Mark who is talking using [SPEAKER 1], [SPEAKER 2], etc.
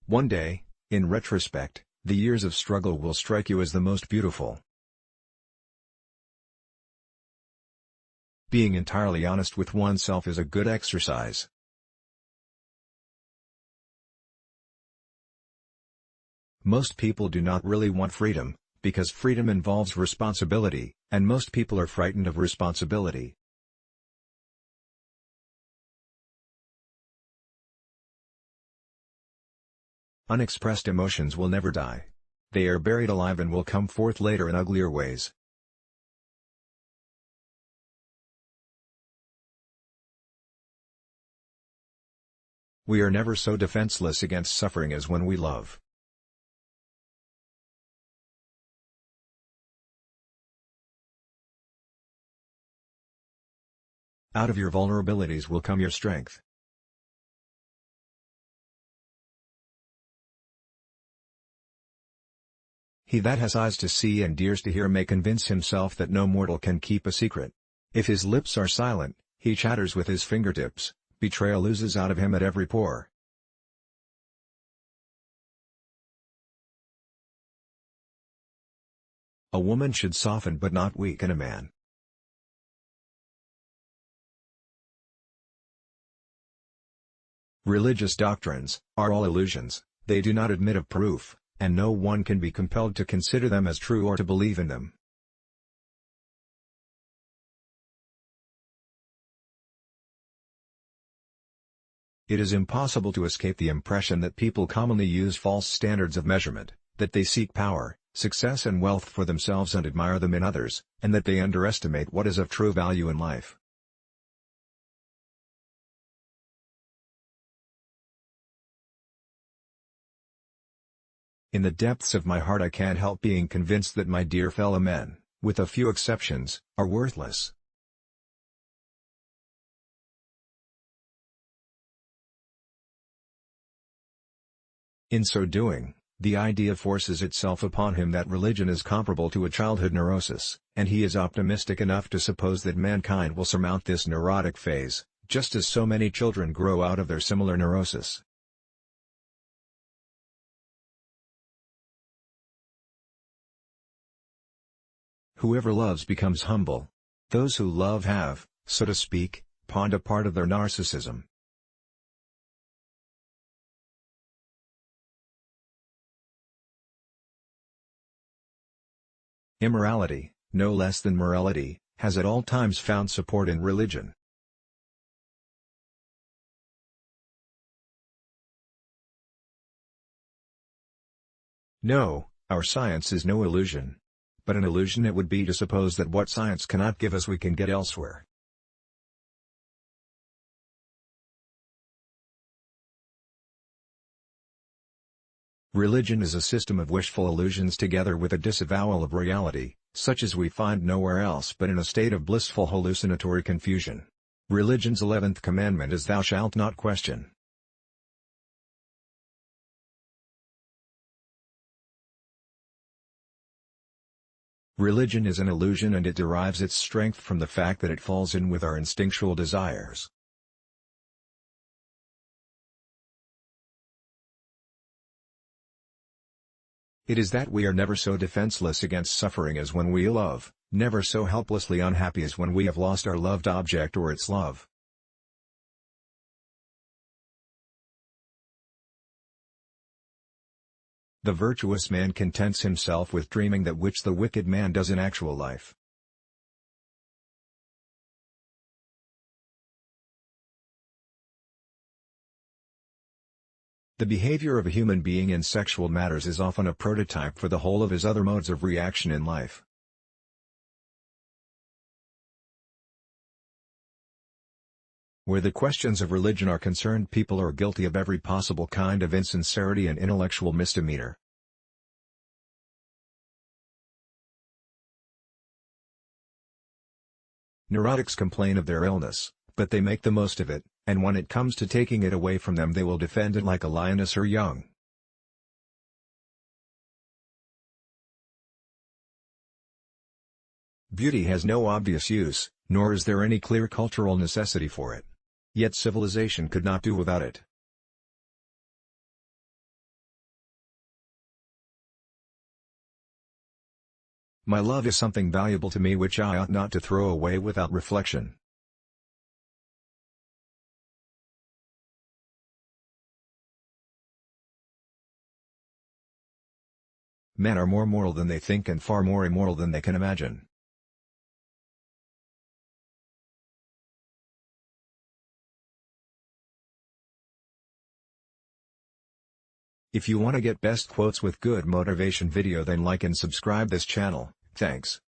[SPEAKER 1] One day, in retrospect, the years of struggle will strike you as the most beautiful. Being entirely honest with oneself is a good exercise. Most people do not really want freedom, because freedom involves responsibility, and most people are frightened of responsibility. Unexpressed emotions will never die. They are buried alive and will come forth later in uglier ways. We are never so defenseless against suffering as when we love. Out of your vulnerabilities will come your strength. He that has eyes to see and ears to hear may convince himself that no mortal can keep a secret. If his lips are silent, he chatters with his fingertips, betrayal oozes out of him at every pore. A woman should soften but not weaken a man. Religious doctrines are all illusions, they do not admit of proof, and no one can be compelled to consider them as true or to believe in them. It is impossible to escape the impression that people commonly use false standards of measurement, that they seek power, success and wealth for themselves and admire them in others, and that they underestimate what is of true value in life. In the depths of my heart I can't help being convinced that my dear fellow men, with a few exceptions, are worthless. In so doing, the idea forces itself upon him that religion is comparable to a childhood neurosis, and he is optimistic enough to suppose that mankind will surmount this neurotic phase, just as so many children grow out of their similar neurosis. Whoever loves becomes humble. Those who love have, so to speak, pawned a part of their narcissism. Immorality, no less than morality, has at all times found support in religion. No, our science is no illusion. But an illusion it would be to suppose that what science cannot give us we can get elsewhere. Religion is a system of wishful illusions together with a disavowal of reality, such as we find nowhere else but in a state of blissful hallucinatory confusion. Religion's 11th commandment is thou shalt not question. Religion is an illusion and it derives its strength from the fact that it falls in with our instinctual desires. It is that we are never so defenseless against suffering as when we love, never so helplessly unhappy as when we have lost our loved object or its love. The virtuous man contents himself with dreaming that which the wicked man does in actual life. The behavior of a human being in sexual matters is often a prototype for the whole of his other modes of reaction in life. Where the questions of religion are concerned, people are guilty of every possible kind of insincerity and intellectual misdemeanor. Neurotics complain of their illness, but they make the most of it, and when it comes to taking it away from them they will defend it like a lioness her young. Beauty has no obvious use, nor is there any clear cultural necessity for it. Yet civilization could not do without it. My love is something valuable to me which I ought not to throw away without reflection. Men are more moral than they think and far more immoral than they can imagine. If you want to get best quotes with good motivation video, then like and subscribe this channel. Thanks.